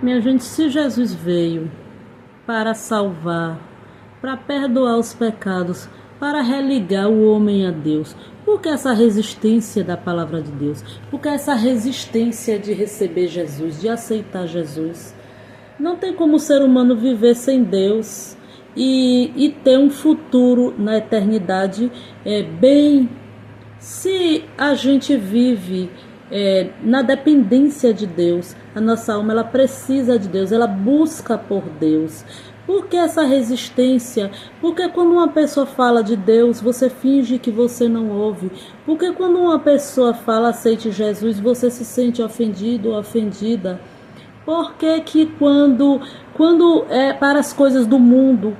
Minha gente, se Jesus veio para salvar, para perdoar os pecados, para religar o homem a Deus, por que essa resistência da palavra de Deus? Por que essa resistência de receber Jesus, de aceitar Jesus? Não tem como o ser humano viver sem Deus e ter um futuro na eternidade bem. Se a gente vive na dependência de Deus, a nossa alma ela precisa de Deus, ela busca por Deus. Por que essa resistência? Porque quando uma pessoa fala de Deus, você finge que você não ouve. Porque quando uma pessoa fala aceite Jesus, você se sente ofendido ou ofendida. Por que quando é para as coisas do mundo,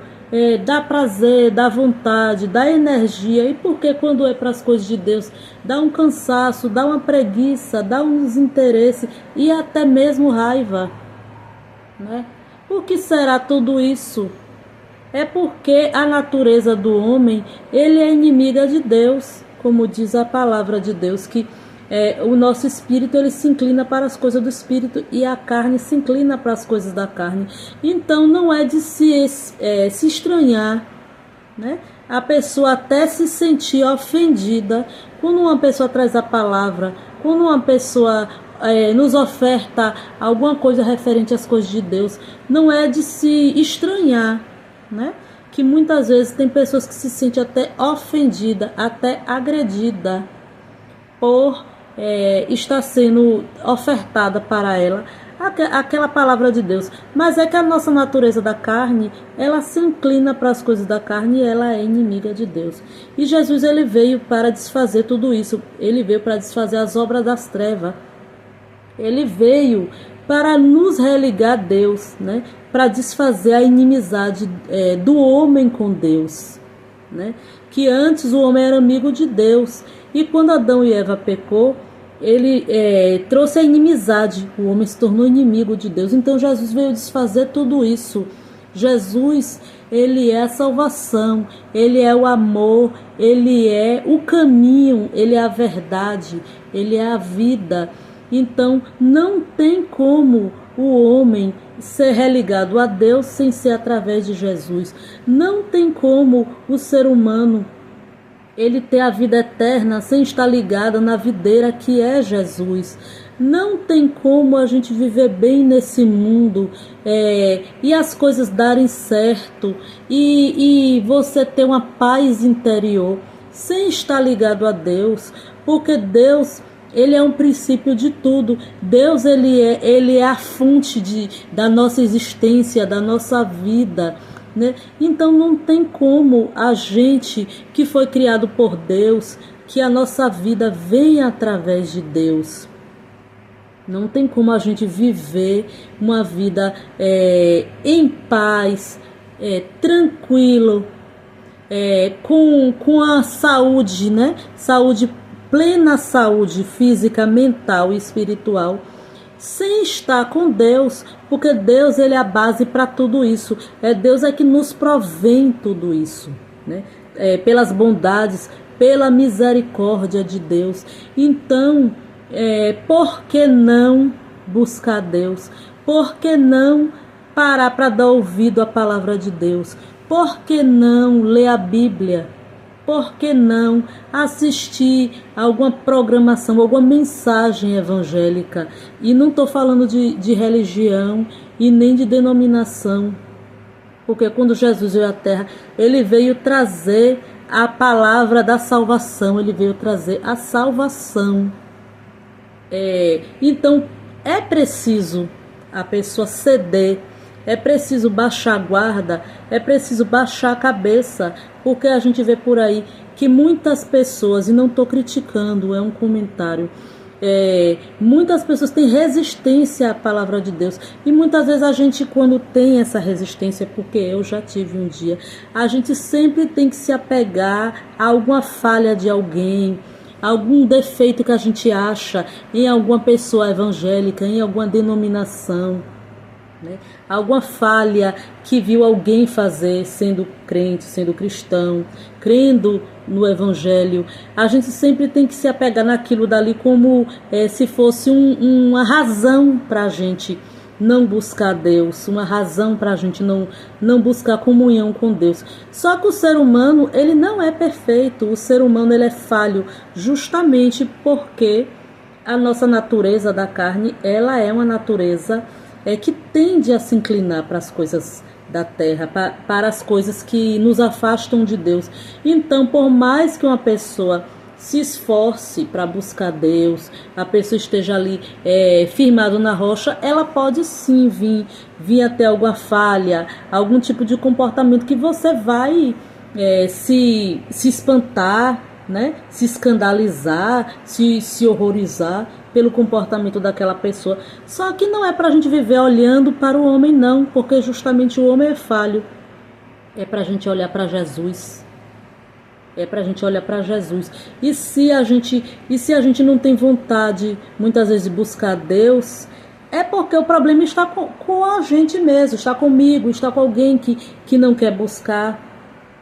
dá prazer, dá vontade, dá energia, e por que quando é para as coisas de Deus dá um cansaço, dá uma preguiça, dá um desinteresse e até mesmo raiva, né? Por que será tudo isso? É porque a natureza do homem, ele é inimiga de Deus, como diz a palavra de Deus, que o nosso espírito ele se inclina para as coisas do espírito e a carne se inclina para as coisas da carne. Então não é de se estranhar, né? A pessoa até se sentir ofendida quando uma pessoa traz a palavra, quando uma pessoa nos oferta alguma coisa referente às coisas de Deus. Não é de se estranhar, né? Que muitas vezes tem pessoas que se sentem até ofendida, até agredida por está sendo ofertada para ela aquela palavra de Deus. Mas é que a nossa natureza da carne, ela se inclina para as coisas da carne e ela é inimiga de Deus. E Jesus ele veio para desfazer tudo isso. Ele veio para desfazer as obras das trevas. Ele veio para nos religar a Deus, né? Para desfazer a inimizade do homem com Deus, né? Que antes o homem era amigo de Deus. E quando Adão e Eva pecou, ele trouxe a inimizade, o homem se tornou inimigo de Deus. Então Jesus veio desfazer tudo isso. Jesus, ele é a salvação, ele é o amor, ele é o caminho, ele é a verdade, ele é a vida. Então não tem como o homem ser religado a Deus sem ser através de Jesus. Não tem como o ser humano ele ter a vida eterna sem estar ligado na videira que é Jesus. Não tem como a gente viver bem nesse mundo e as coisas darem certo e você ter uma paz interior sem estar ligado a Deus, porque Deus ele é um princípio de tudo. Deus ele é a fonte da nossa existência, da nossa vida, né? Então não tem como a gente que foi criado por Deus, que a nossa vida venha através de Deus. Não tem como a gente viver uma vida em paz, tranquilo, com a saúde, né? Plena saúde física, mental e espiritual, sem estar com Deus, porque Deus ele é a base para tudo isso. Deus é que nos provém tudo isso, né? Pelas bondades, pela misericórdia de Deus. Então, por que não buscar Deus? Por que não parar para dar ouvido à palavra de Deus? Por que não ler a Bíblia? Por que não assistir a alguma programação, alguma mensagem evangélica? E não estou falando de religião e nem de denominação. Porque quando Jesus veio à Terra, ele veio trazer a palavra da salvação. Ele veio trazer a salvação. Então, é preciso a pessoa ceder. É preciso baixar a guarda, é preciso baixar a cabeça, porque a gente vê por aí que muitas pessoas, e não estou criticando, é um comentário, muitas pessoas têm resistência à palavra de Deus, e muitas vezes a gente quando tem essa resistência, porque eu já tive um dia, a gente sempre tem que se apegar a alguma falha de alguém, algum defeito que a gente acha em alguma pessoa evangélica, em alguma denominação, né? Alguma falha que viu alguém fazer, sendo crente, sendo cristão, crendo no evangelho. A gente sempre tem que se apegar naquilo dali como se fosse uma razão para a gente não buscar Deus, uma razão para a gente não buscar comunhão com Deus. Só que o ser humano, ele não é perfeito, o ser humano ele é falho, justamente porque a nossa natureza da carne, ela é uma natureza que tende a se inclinar para as coisas da terra, para as coisas que nos afastam de Deus. Então, por mais que uma pessoa se esforce para buscar Deus, a pessoa esteja ali firmado na rocha, ela pode sim vir até alguma falha, algum tipo de comportamento que você vai se espantar, né? Se escandalizar, se horrorizar pelo comportamento daquela pessoa. Só que não é para a gente viver olhando para o homem, não, porque justamente o homem é falho. É para a gente olhar para Jesus. É para a gente olhar para Jesus. E se a gente não tem vontade, muitas vezes, de buscar Deus, é porque o problema está com a gente mesmo, está comigo, está com alguém que não quer buscar.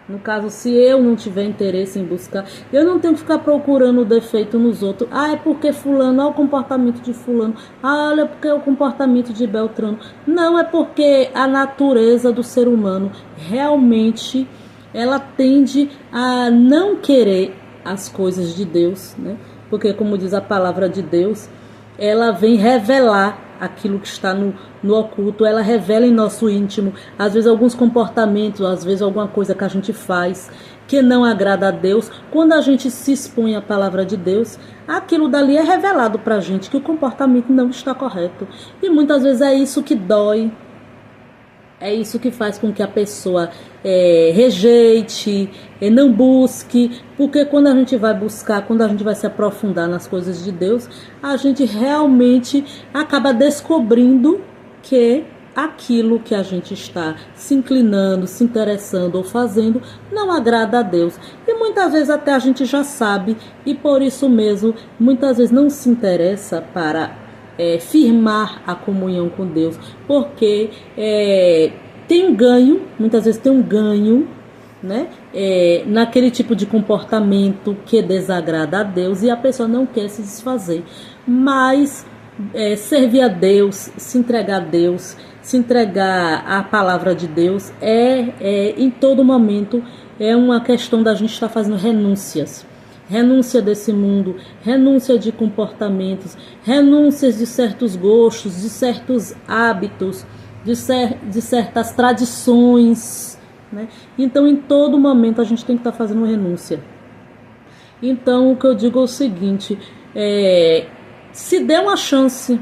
No caso, se eu não tiver interesse em buscar, eu não tenho que ficar procurando o defeito nos outros. É porque fulano, olha o comportamento de fulano. Olha porque é o comportamento de Beltrano. Não, é porque a natureza do ser humano realmente ela tende a não querer as coisas de Deus, né? Porque, como diz a palavra de Deus, ela vem revelar aquilo que está no oculto, ela revela em nosso íntimo, às vezes alguns comportamentos, às vezes alguma coisa que a gente faz que não agrada a Deus. Quando a gente se expõe à palavra de Deus, aquilo dali é revelado para a gente, que o comportamento não está correto. E muitas vezes é isso que dói, é isso que faz com que a pessoa rejeite, não busque, porque quando a gente vai buscar, quando a gente vai se aprofundar nas coisas de Deus, a gente realmente acaba descobrindo que aquilo que a gente está se inclinando, se interessando ou fazendo não agrada a Deus. E muitas vezes até a gente já sabe, e por isso mesmo, muitas vezes não se interessa para firmar a comunhão com Deus, porque tem um ganho, muitas vezes tem um ganho, né, naquele tipo de comportamento que desagrada a Deus e a pessoa não quer se desfazer. Mas servir a Deus, se entregar a Deus, se entregar à palavra de Deus em todo momento é uma questão da gente estar fazendo renúncias. Renúncia desse mundo, renúncia de comportamentos, renúncias de certos gostos, de certos hábitos, de certas tradições, né? Então, em todo momento, a gente tem que estar fazendo renúncia. Então, o que eu digo é o seguinte, se dê uma chance,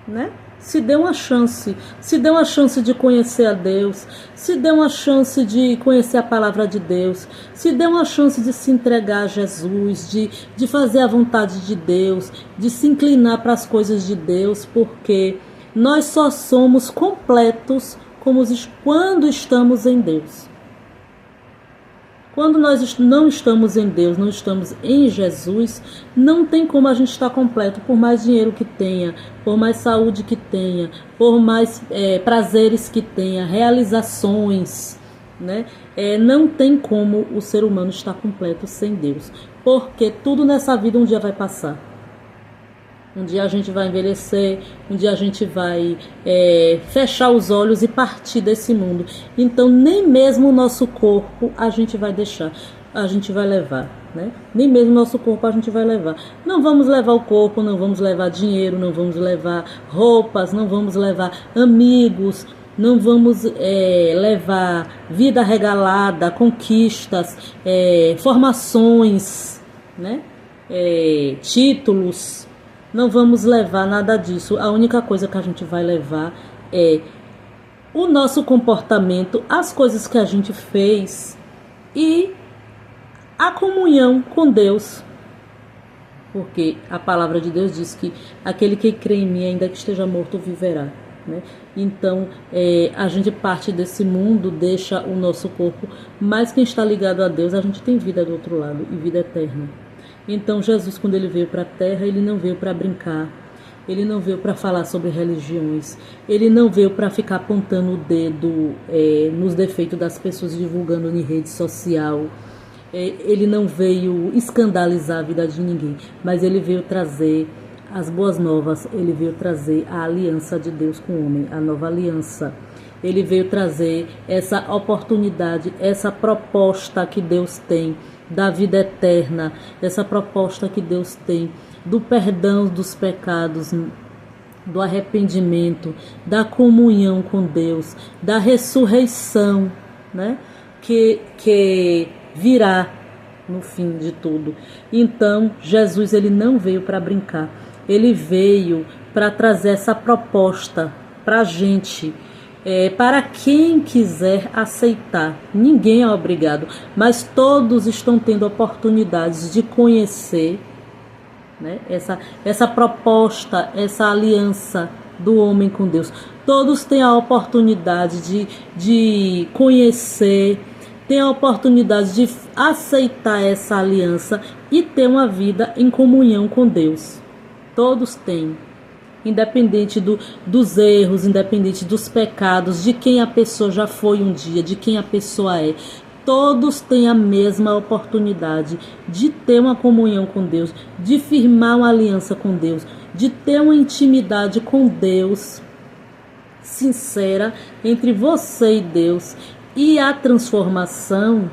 né? Se dê uma chance de conhecer a Deus, se dê uma chance de conhecer a palavra de Deus, se dê uma chance de se entregar a Jesus, de fazer a vontade de Deus, de se inclinar para as coisas de Deus, porque nós só somos completos quando estamos em Deus. Quando nós não estamos em Deus, não estamos em Jesus, não tem como a gente estar completo, por mais dinheiro que tenha, por mais saúde que tenha, por mais prazeres que tenha, realizações, né? Não tem como o ser humano estar completo sem Deus, porque tudo nessa vida um dia vai passar. Um dia a gente vai envelhecer, um dia a gente vai fechar os olhos e partir desse mundo. Então, nem mesmo o nosso corpo a gente vai deixar, a gente vai levar, né? Nem mesmo o nosso corpo a gente vai levar. Não vamos levar o corpo, não vamos levar dinheiro, não vamos levar roupas, não vamos levar amigos, não vamos levar vida regalada, conquistas, formações, né? Títulos. Não vamos levar nada disso. A única coisa que a gente vai levar é o nosso comportamento, as coisas que a gente fez e a comunhão com Deus. Porque a palavra de Deus diz que aquele que crê em mim, ainda que esteja morto, viverá, né? Então, a gente parte desse mundo, deixa o nosso corpo, mas quem está ligado a Deus, a gente tem vida do outro lado e vida eterna. Então, Jesus, quando ele veio para a terra, ele não veio para brincar, ele não veio para falar sobre religiões, ele não veio para ficar apontando o dedo nos defeitos das pessoas, divulgando em rede social, ele não veio escandalizar a vida de ninguém, mas ele veio trazer as boas novas, ele veio trazer a aliança de Deus com o homem, a nova aliança. Ele veio trazer essa oportunidade, essa proposta que Deus tem da vida eterna, essa proposta que Deus tem do perdão dos pecados, do arrependimento, da comunhão com Deus, da ressurreição, né? Que virá no fim de tudo. Então, Jesus, ele não veio para brincar, ele veio para trazer essa proposta para a gente, para quem quiser aceitar. Ninguém é obrigado, mas todos estão tendo oportunidades de conhecer, né, essa proposta, essa aliança do homem com Deus. Todos têm a oportunidade de conhecer, têm a oportunidade de aceitar essa aliança e ter uma vida em comunhão com Deus. Todos têm, independente dos erros, independente dos pecados, de quem a pessoa já foi um dia, de quem a pessoa é. Todos têm a mesma oportunidade de ter uma comunhão com Deus, de firmar uma aliança com Deus, de ter uma intimidade com Deus sincera entre você e Deus. E a transformação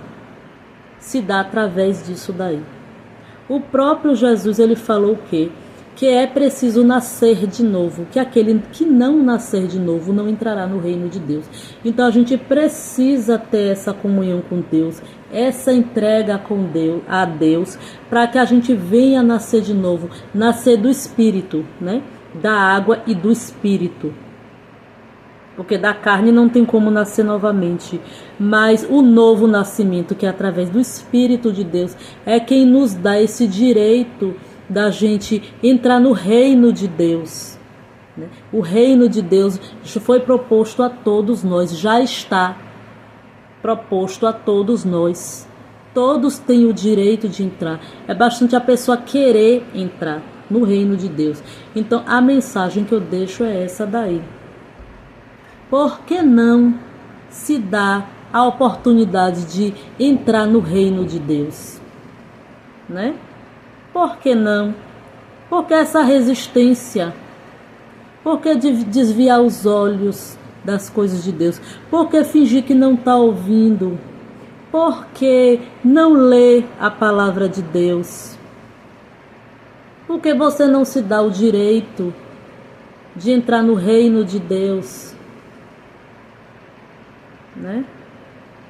se dá através disso daí. O próprio Jesus, ele falou o quê? Que é preciso nascer de novo, que aquele que não nascer de novo não entrará no reino de Deus. Então a gente precisa ter essa comunhão com Deus, essa entrega com Deus, a Deus, para que a gente venha nascer de novo, nascer do Espírito, né? Da água e do Espírito. Porque da carne não tem como nascer novamente, mas o novo nascimento, que é através do Espírito de Deus, é quem nos dá esse direito da gente entrar no reino de Deus, né? O reino de Deus foi proposto a todos nós, já está proposto a todos nós. Todos têm o direito de entrar. É bastante a pessoa querer entrar no reino de Deus. Então a mensagem que eu deixo é essa daí. Por que não se dá a oportunidade de entrar no reino de Deus, né? Por que não? Por que essa resistência? Por que desviar os olhos das coisas de Deus? Por que fingir que não está ouvindo? Por que não ler a palavra de Deus? Por que você não se dá o direito de entrar no reino de Deus? Né?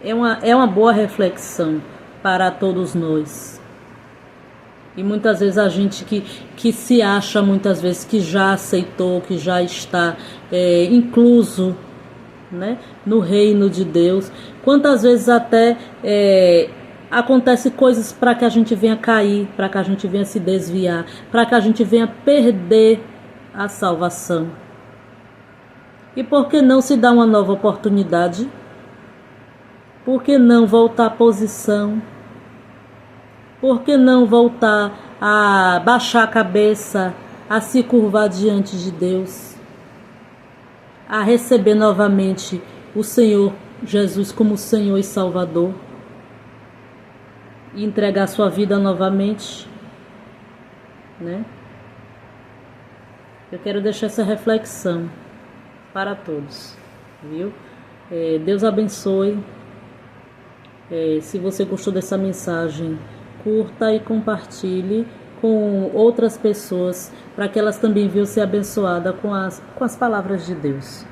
É uma boa reflexão para todos nós. E muitas vezes a gente que se acha, muitas vezes, que já aceitou, que já está incluso, né, no reino de Deus. Quantas vezes até acontece coisas para que a gente venha cair, para que a gente venha se desviar, para que a gente venha perder a salvação. E por que não se dá uma nova oportunidade? Por que não voltar à posição? Por que não voltar a baixar a cabeça, a se curvar diante de Deus, a receber novamente o Senhor Jesus como Senhor e Salvador e entregar sua vida novamente, né? Eu quero deixar essa reflexão para todos, viu? Deus abençoe. Se você gostou dessa mensagem, curta e compartilhe com outras pessoas, para que elas também venham ser abençoadas com as palavras de Deus.